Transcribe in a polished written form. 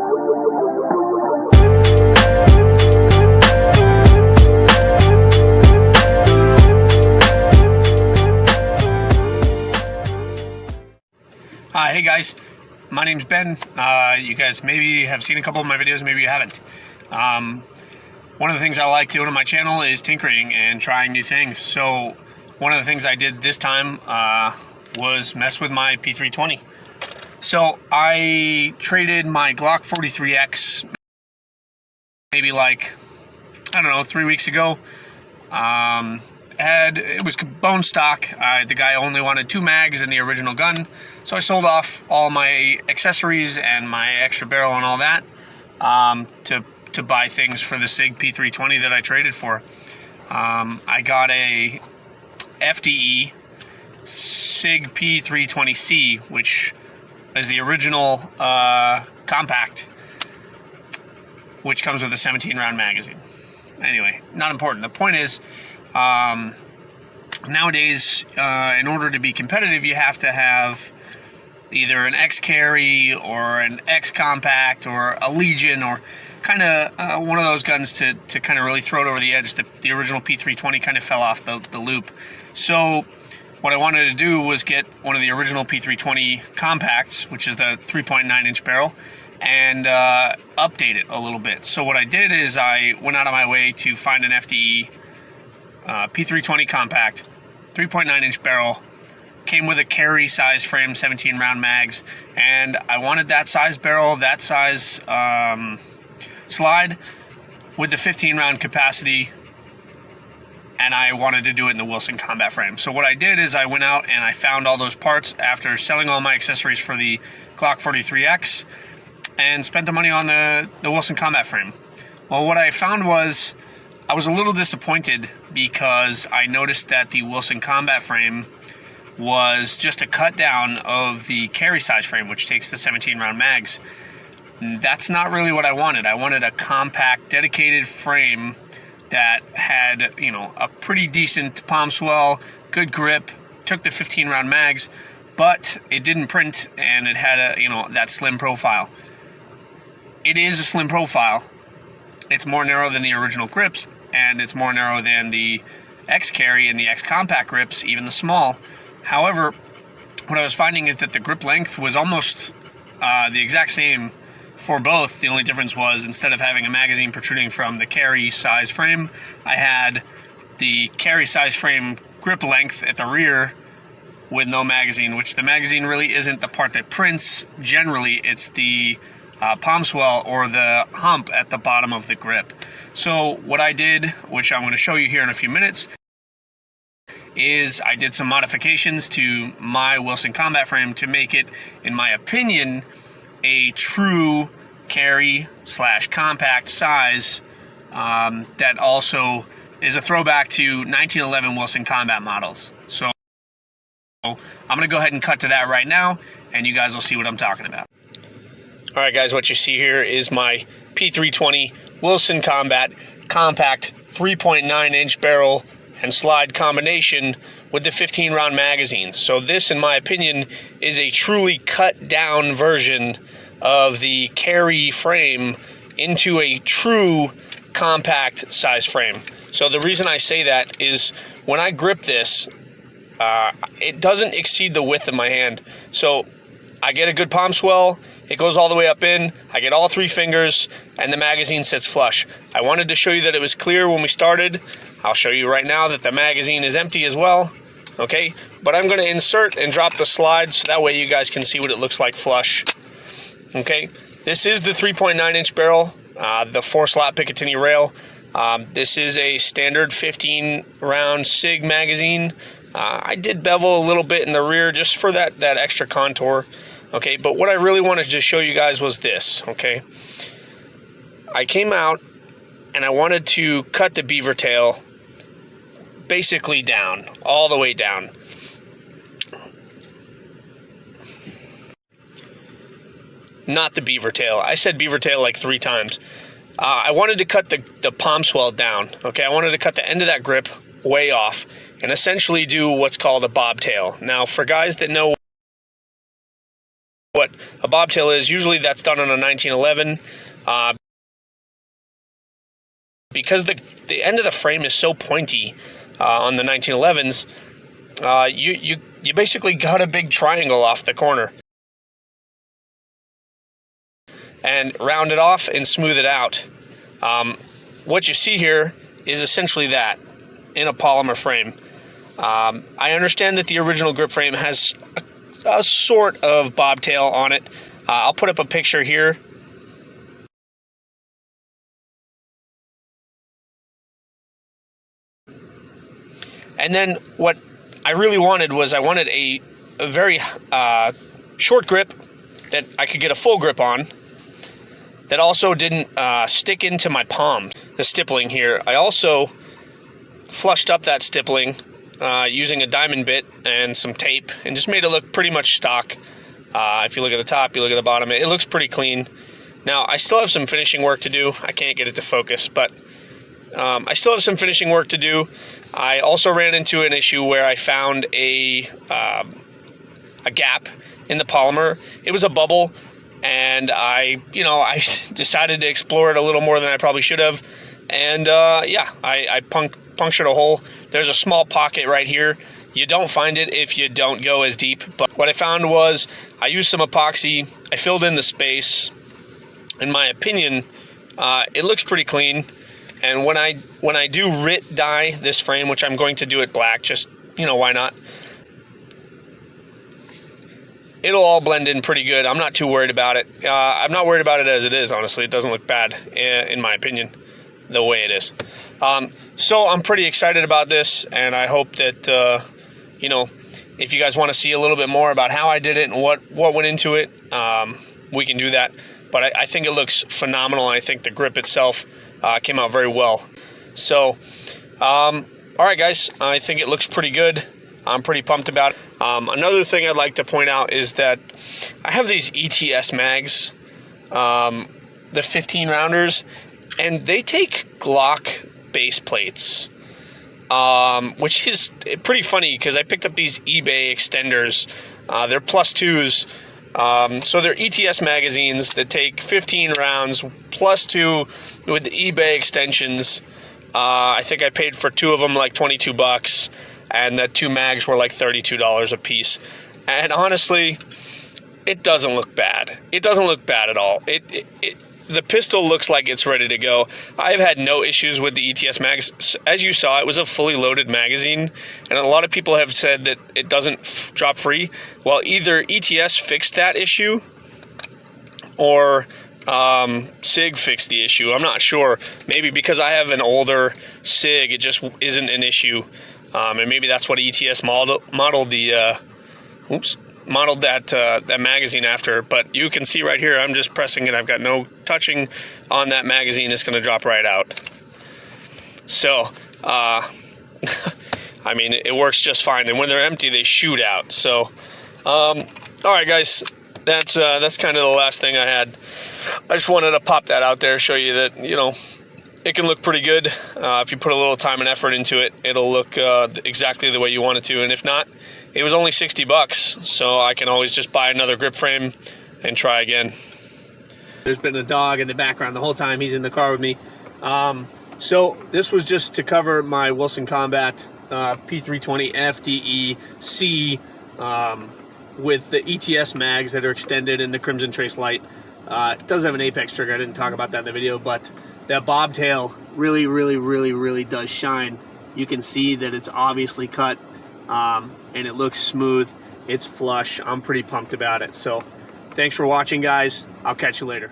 Hey guys, my name's Ben. You guys maybe have seen a couple of my videos, maybe you haven't. One of the things I like doing on my channel is tinkering and trying new things. So one of the things I did this time was mess with my P320. So I traded my Glock 43X maybe like, I don't know, 3 weeks ago. It was bone stock. The guy only wanted 2 mags in the original gun, so I sold off all my accessories and my extra barrel and all that to buy things for the SIG P320 that I traded for. I got a FDE SIG P320C, which is the original compact, which comes with a 17-round magazine. Anyway, not important. The point is, nowadays, in order to be competitive, you have to have either an X carry or an X compact or a Legion or kind of one of those guns to kind of really throw it over the edge. The original P320 kind of fell off the loop. So what I wanted to do was get one of the original P320 compacts, which is the 3.9 inch barrel, and update it a little bit. So what I did is I went out of my way to find an FDE P320 compact, 3.9 inch barrel, came with a carry size frame, 17 round mags, and I wanted that size barrel, that size slide with the 15 round capacity, and I wanted to do it in the Wilson combat frame. So what I did is I went out and I found all those parts after selling all my accessories for the Glock 43X and spent the money on the Wilson combat frame. Well, what I found was I was a little disappointed because I noticed that the Wilson combat frame was just a cut down of the carry size frame, which takes the 17 round mags. That's not really what I wanted. I wanted a compact, dedicated frame that had, you know, a pretty decent palm swell, good grip, took the 15 round mags, but it didn't print and it had a, you know, that slim profile. It is a slim profile. It's more narrow than the original grips, and it's more narrow than the X carry and the X compact grips, even the small. However, what I was finding is that the grip length was almost the exact same for both. The only difference was, instead of having a magazine protruding from the carry size frame, I had the carry size frame grip length at the rear with no magazine, which the magazine really isn't the part that prints. Generally, it's the palm swell or the hump at the bottom of the grip. So what I did, which I'm going to show you here in a few minutes, is I did some modifications to my Wilson combat frame to make it, in my opinion, a true carry / compact size that also is a throwback to 1911 Wilson combat models. So I'm going to go ahead and cut to that right now, and you guys will see what I'm talking about. All right, guys, what you see here is my P320 Wilson Combat compact 3.9 inch barrel and slide combination with the 15 round magazine. So this, in my opinion, is a truly cut down version of the carry frame into a true compact size frame. So the reason I say that is when I grip this, it doesn't exceed the width of my hand. So I get a good palm swell, it goes all the way up in, I get all 3 fingers, and the magazine sits flush. I wanted to show you that it was clear when we started. I'll show you right now that the magazine is empty as well, okay? But I'm going to insert and drop the slide so that way you guys can see what it looks like flush, okay? This is the 3.9 inch barrel, the 4-slot Picatinny rail. This is a standard 15 round SIG magazine. I did bevel a little bit in the rear just for that extra contour, okay? But what I really wanted to show you guys was this, okay? I came out and I wanted to cut the beaver tail basically down, all the way down. Not the beaver tail. I said beaver tail like 3 times. I wanted to cut the palm swell down, okay? I wanted to cut the end of that grip way off and essentially do what's called a bobtail. Now, for guys that know what a bobtail is. Usually that's done on a 1911. Because the end of the frame is so pointy on the 1911s, you basically got a big triangle off the corner. And round it off and smooth it out. What you see here is essentially that in a polymer frame. I understand that the original grip frame has a sort of bobtail on it. I'll put up a picture here. And then what I really wanted was I wanted a very short grip that I could get a full grip on, that also didn't stick into my palm. The stippling here, I also flushed up that stippling using a diamond bit and some tape, and just made it look pretty much stock. If you look at the top, you look at the bottom, it looks pretty clean. Now, I still have some finishing work to do. I can't get it to focus, but I still have some finishing work to do. I also ran into an issue where I found a gap in the polymer. It was a bubble, and I decided to explore it a little more than I probably should have. And yeah, I punctured a hole. There's a small pocket right here. You don't find it if you don't go as deep. But what I found was I used some epoxy. I filled in the space. In my opinion, it looks pretty clean. And when I do RIT dye this frame, which I'm going to do it black, just, why not? It'll all blend in pretty good. I'm not too worried about it. I'm not worried about it as it is, honestly. It doesn't look bad, in my opinion, the way it is. So I'm pretty excited about this, and I hope that, if you guys want to see a little bit more about how I did it and what went into it, we can do that. But I think it looks phenomenal. I think the grip itself came out very well. So, all right, guys, I think it looks pretty good. I'm pretty pumped about it. Another thing I'd like to point out is that I have these ETS mags, the 15 rounders, and they take Glock base plates, which is pretty funny because I picked up these eBay extenders. They're +2s. So they're ETS magazines that take 15 rounds +2 with the eBay extensions. I think I paid for 2 of them like $22, and the 2 mags were like $32 a piece. And honestly, it doesn't look bad. It doesn't look bad at all. The pistol looks like it's ready to go. I've had no issues with the ETS mags. As you saw, it was a fully loaded magazine, and a lot of people have said that it doesn't drop free. Well, either ETS fixed that issue, or SIG fixed the issue. I'm not sure. Maybe because I have an older SIG, it just isn't an issue. And maybe that's what ETS modeled that magazine after. But you can see right here, I'm just pressing it. I've got no touching on that magazine. It's going to drop right out. So, I mean, it works just fine. And when they're empty, they shoot out. So, all right, guys, that's kind of the last thing I had. I just wanted to pop that out there, show you that, it can look pretty good. If you put a little time and effort into it, it'll look exactly the way you want it to. And if not, it was only $60, so I can always just buy another grip frame and try again. There's been a dog in the background the whole time. He's in the car with me. So this was just to cover my Wilson Combat P320 FDE C with the ETS mags that are extended in the Crimson Trace Light. It does have an apex trigger. I didn't talk about that in the video, but that bobtail really, really, really, really does shine. You can see that it's obviously cut, and it looks smooth. It's flush. I'm pretty pumped about it. So thanks for watching, guys. I'll catch you later.